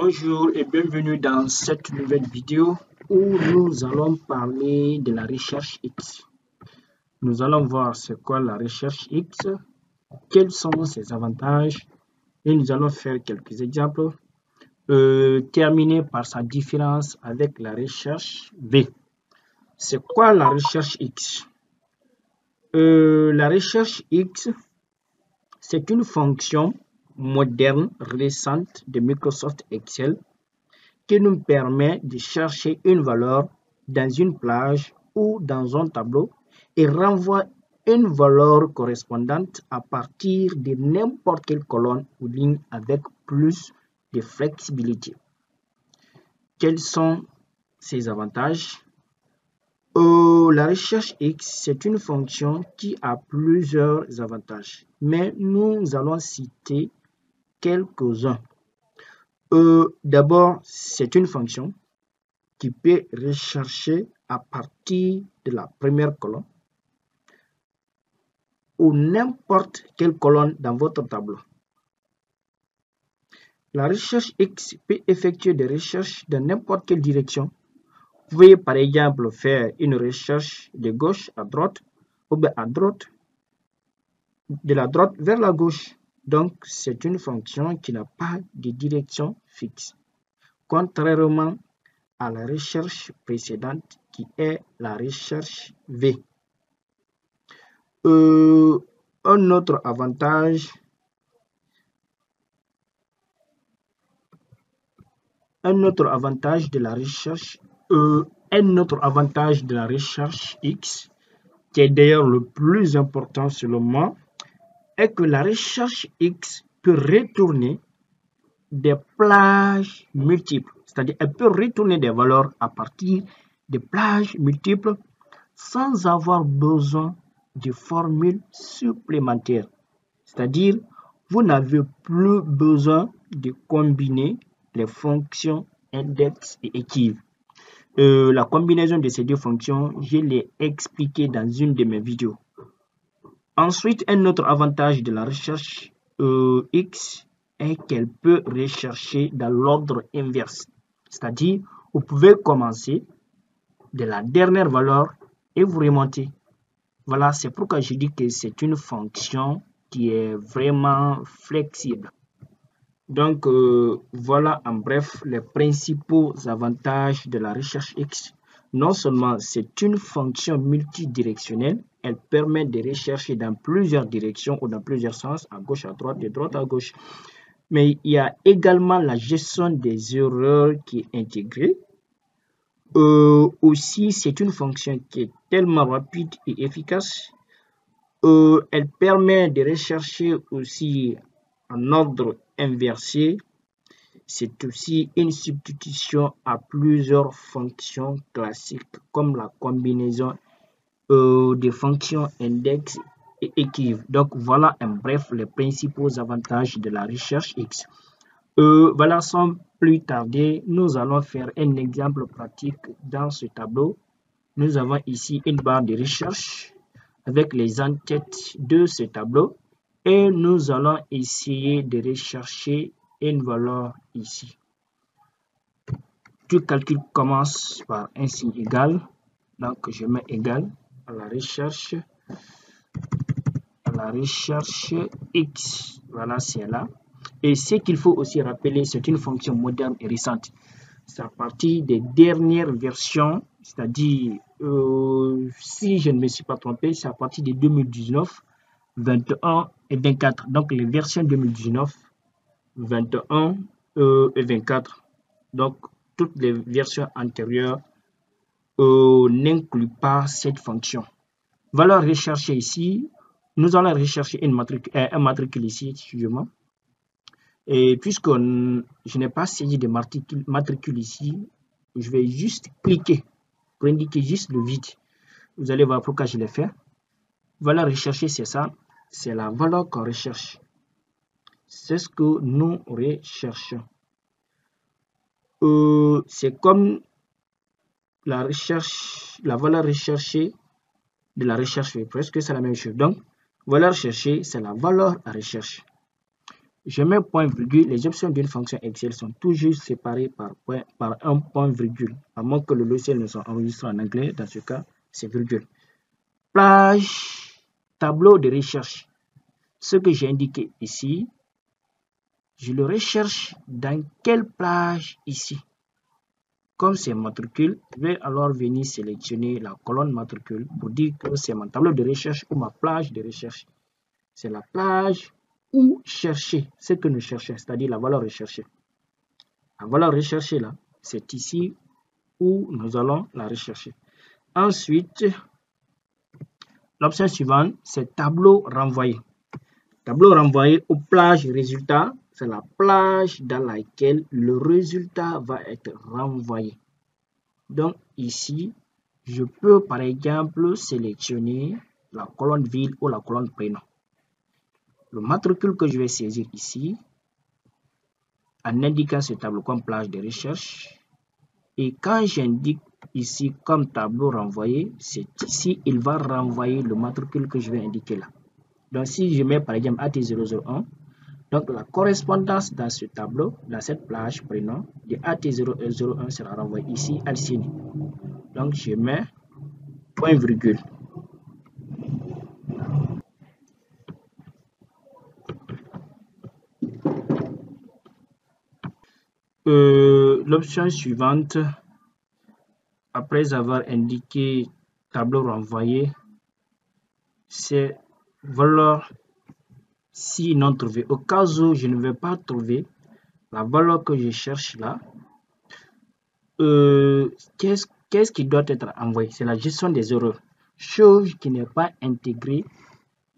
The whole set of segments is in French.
Bonjour et bienvenue dans cette nouvelle vidéo où nous allons parler de la recherche X. Nous allons voir c'est quoi la recherche X, quels sont ses avantages et nous allons faire quelques exemples, terminer par sa différence avec la recherche V. C'est quoi la recherche X? La recherche X, c'est une fonction moderne, récente de Microsoft Excel qui nous permet de chercher une valeur dans une plage ou dans un tableau et renvoie une valeur correspondante à partir de n'importe quelle colonne ou ligne avec plus de flexibilité. Quels sont ses avantages? La recherche X, c'est une fonction qui a plusieurs avantages, mais nous allons citer quelques-uns. D'abord, c'est une fonction qui peut rechercher à partir de la première colonne ou n'importe quelle colonne dans votre tableau. La recherche X peut effectuer des recherches dans n'importe quelle direction. Vous pouvez par exemple faire une recherche de gauche à droite ou bien à droite, de la droite vers la gauche. Donc, c'est une fonction qui n'a pas de direction fixe, contrairement à la recherche précédente qui est la recherche V. Un autre avantage de la recherche X, qui est d'ailleurs le plus important selon moi, est que la recherche X peut retourner des plages multiples, c'est-à-dire elle peut retourner des valeurs à partir de plages multiples sans avoir besoin de formules supplémentaires. C'est-à-dire, vous n'avez plus besoin de combiner les fonctions index et équive. La combinaison de ces deux fonctions, je l'ai expliqué dans une de mes vidéos. Ensuite, un autre avantage de la recherche X est qu'elle peut rechercher dans l'ordre inverse. C'est-à-dire, vous pouvez commencer de la dernière valeur et vous remontez. Voilà, c'est pourquoi je dis que c'est une fonction qui est vraiment flexible. Donc, voilà en bref les principaux avantages de la recherche X. Non seulement c'est une fonction multidirectionnelle, elle permet de rechercher dans plusieurs directions ou dans plusieurs sens, à gauche, à droite, de droite à gauche. Mais il y a également la gestion des erreurs qui est intégrée. Aussi, c'est une fonction qui est tellement rapide et efficace. Elle permet de rechercher aussi en ordre inversé. C'est aussi une substitution à plusieurs fonctions classiques comme la combinaison des fonctions index et équive. Donc voilà en bref les principaux avantages de la recherche X. Voilà, sans plus tarder, nous allons faire un exemple pratique dans ce tableau. Nous avons ici une barre de recherche avec les en-têtes de ce tableau et nous allons essayer de rechercher une valeur ici. Tout calcul commence par un signe égal, donc je mets égal à la recherche X. Voilà, c'est là. Et ce qu'il faut aussi rappeler, c'est une fonction moderne et récente. C'est à partir des dernières versions, c'est-à-dire, si je ne me suis pas trompé, c'est à partir de 2019, 21 et 24. Donc, les versions 2019, 21 et 24. Donc, toutes les versions antérieures n'incluent pas cette fonction. Valeur recherchée ici, nous allons rechercher un matricule ici, excusez-moi. Et puisque je n'ai pas saisi de matricule ici, je vais juste cliquer pour indiquer juste le vide. Vous allez voir pourquoi je l'ai fait. Valeur recherchée, c'est ça. C'est la valeur qu'on recherche. C'est ce que nous recherchons. C'est comme la valeur recherchée de la recherche, presque c'est la même chose. Donc, valeur recherchée, c'est la valeur à recherche. je mets point virgule. Les options d'une fonction Excel sont toujours séparées par un point virgule. À moins que le logiciel ne soit enregistré en anglais, dans ce cas, c'est virgule. Plage, tableau de recherche. Ce que j'ai indiqué ici, je le recherche dans quelle plage ici? Comme c'est matricule, je vais alors venir sélectionner la colonne matricule pour dire que c'est mon tableau de recherche ou ma plage de recherche. C'est la plage où chercher ce que nous cherchons, c'est-à-dire la valeur recherchée. La valeur recherchée là, c'est ici où nous allons la rechercher. Ensuite, l'option suivante, c'est tableau renvoyé. Tableau renvoyé aux plages résultats, c'est la plage dans laquelle le résultat va être renvoyé. Donc ici, je peux par exemple sélectionner la colonne ville ou la colonne prénom. Le matricule que je vais saisir ici, en indiquant ce tableau comme plage de recherche, et quand j'indique ici comme tableau renvoyé, c'est ici, il va renvoyer le matricule que je vais indiquer là. Donc si je mets par exemple AT001, donc la correspondance dans ce tableau, dans cette plage prénom, de AT001 sera renvoyée ici à Alcine. Donc je mets point virgule. L'option suivante, après avoir indiqué tableau renvoyé, c'est valeur si non trouvée. Au cas où je ne vais pas trouver la valeur que je cherche là, qu'est-ce qui doit être envoyé? C'est la gestion des erreurs, chose qui n'est pas intégrée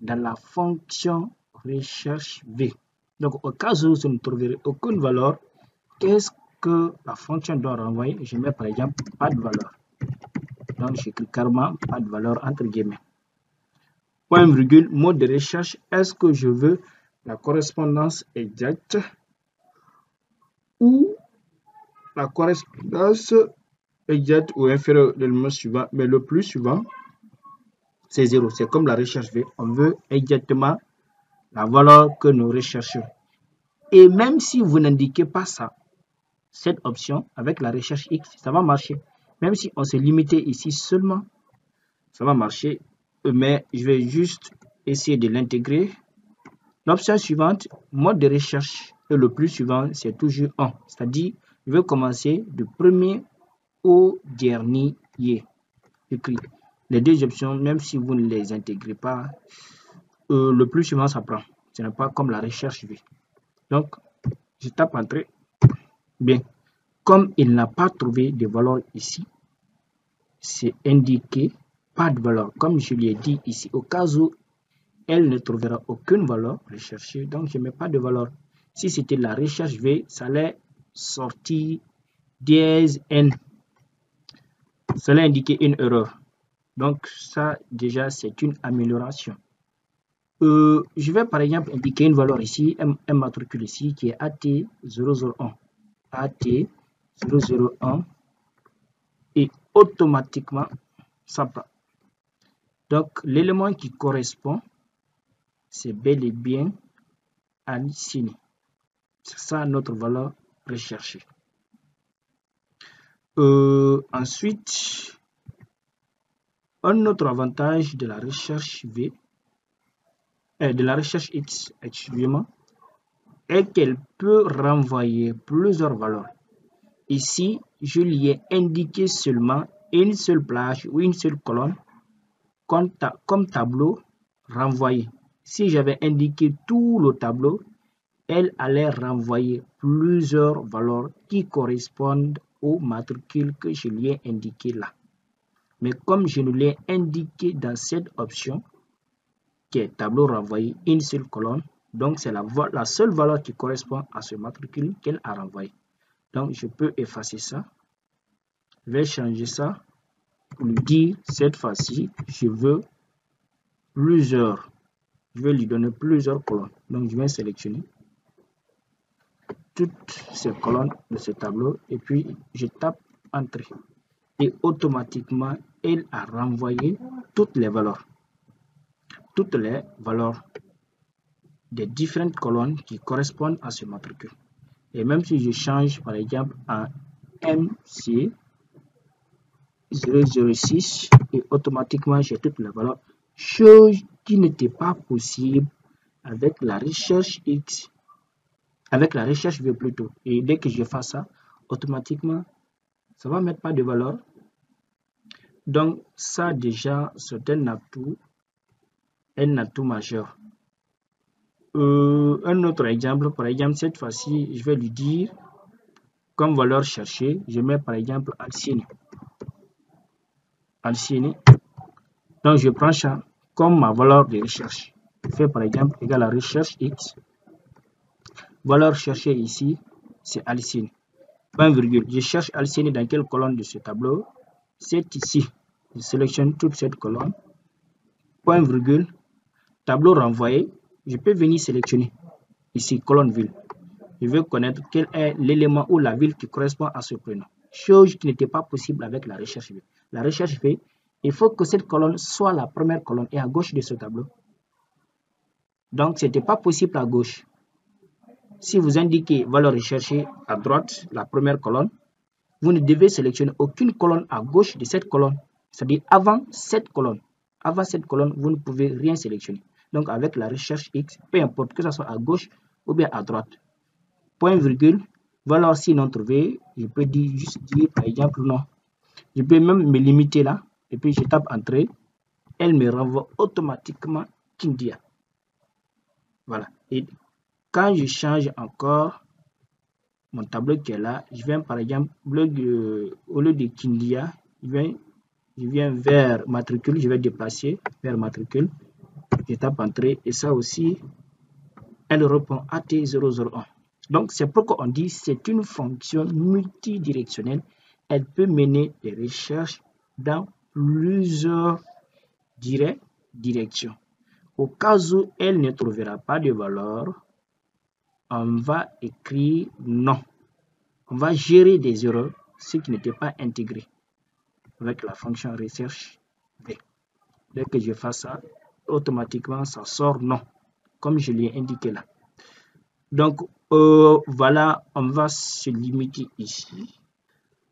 dans la fonction recherche V. Donc au cas où je ne trouverai aucune valeur, qu'est-ce que la fonction doit renvoyer? Je mets par exemple pas de valeur. Donc j'écris carrément pas de valeur entre guillemets. Point virgule, mot de recherche, est-ce que je veux la correspondance exacte ou la correspondance exacte ou inférieure de l'élément suivant, mais le plus souvent, c'est 0. C'est comme la recherche V. On veut exactement la valeur que nous recherchons. Et même si vous n'indiquez pas ça, cette option avec la recherche X, ça va marcher. Même si on s'est limité ici seulement, ça va marcher. Mais je vais juste essayer de l'intégrer. L'option suivante, mode de recherche, et le plus suivant, c'est toujours 1. C'est-à-dire, je vais commencer du premier au dernier. Écrit. Les deux options, même si vous ne les intégrez pas, le plus souvent ça prend. Ce n'est pas comme la recherche V. Donc, je tape entrée. Bien. Comme il n'a pas trouvé de valeur ici, c'est indiqué pas de valeur. Comme je lui ai dit ici, au cas où elle ne trouvera aucune valeur recherchée, donc je ne mets pas de valeur. Si c'était la recherche V, ça allait sortir dièse N. Ça allait indiquer une erreur. Donc ça, déjà, c'est une amélioration. Je vais par exemple indiquer une valeur ici, un matricule ici, qui est AT001. AT001 et automatiquement, ça prend. Donc, l'élément qui correspond, c'est bel et bien Alcine. C'est ça notre valeur recherchée. Ensuite, un autre avantage de la recherche V, de la recherche X, excusez-moi, est qu'elle peut renvoyer plusieurs valeurs. Ici, je lui ai indiqué seulement une seule plage ou une seule colonne comme tableau renvoyé. Si j'avais indiqué tout le tableau, elle allait renvoyer plusieurs valeurs qui correspondent au matricule que je lui ai indiqué là. Mais comme je ne l'ai indiqué dans cette option, qui est tableau renvoyé, une seule colonne, donc c'est la seule valeur qui correspond à ce matricule qu'elle a renvoyé. Donc je peux effacer ça. Je vais changer ça pour lui dire cette fois-ci, je veux plusieurs. Je vais lui donner plusieurs colonnes. Donc je vais sélectionner toutes ces colonnes de ce tableau et puis je tape Entrée. Et automatiquement, elle a renvoyé toutes les valeurs. Toutes les valeurs des différentes colonnes qui correspondent à ce matricule. Et même si je change par exemple en MC 006 et automatiquement j'ai toutes les valeurs, chose qui n'était pas possible avec la recherche X, avec la recherche V plutôt. Et dès que je fais ça, automatiquement, ça va mettre pas de valeur. Donc ça déjà, c'est un atout majeur. Un autre exemple, par exemple, cette fois-ci, je vais lui dire, comme valeur cherchée, je mets par exemple Alcyone. Donc je prends ça comme ma valeur de recherche. Je fais par exemple égal à recherche X. Valeur cherchée ici, c'est Alcyone. Point virgule. Je cherche Alcyone dans quelle colonne de ce tableau? C'est ici. Je sélectionne toute cette colonne. Point virgule. Tableau renvoyé. Je peux venir sélectionner ici colonne ville. Je veux connaître quel est l'élément ou la ville qui correspond à ce prénom. Chose qui n'était pas possible avec la recherche V. La recherche V, il faut que cette colonne soit la première colonne et à gauche de ce tableau. Donc, ce n'était pas possible à gauche. Si vous indiquez valeur recherchée à droite, la première colonne, vous ne devez sélectionner aucune colonne à gauche de cette colonne. C'est-à-dire avant cette colonne. Avant cette colonne, vous ne pouvez rien sélectionner. Donc, avec la recherche X, peu importe que ce soit à gauche ou bien à droite. Point virgule, valeur si non trouvée, je peux juste dire par exemple non. Je peux même me limiter là, et puis je tape entrée, elle me renvoie automatiquement Kindia. Voilà. Et quand je change encore mon tableau qui est là, je viens par exemple, au lieu de Kindia, je viens vers matricule, je vais déplacer vers matricule, je tape entrée, et ça aussi, elle répond AT001. Donc, c'est pourquoi on dit que c'est une fonction multidirectionnelle. Elle peut mener des recherches dans plusieurs directions. Au cas où elle ne trouvera pas de valeur, on va écrire non. On va gérer des erreurs, ce qui n'était pas intégré avec la fonction recherche V. Dès que je fais ça, automatiquement, ça sort non, comme je l'ai indiqué là. Donc, voilà, on va se limiter ici.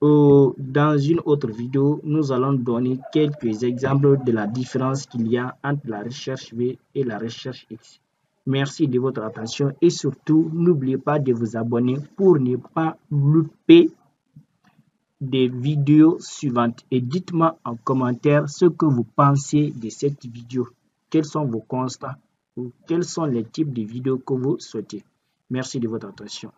Dans une autre vidéo, nous allons donner quelques exemples de la différence qu'il y a entre la recherche V et la recherche X. Merci de votre attention et surtout, n'oubliez pas de vous abonner pour ne pas louper des vidéos suivantes. Et dites-moi en commentaire ce que vous pensez de cette vidéo. Quels sont vos constats ou quels sont les types de vidéos que vous souhaitez. Merci de votre attention.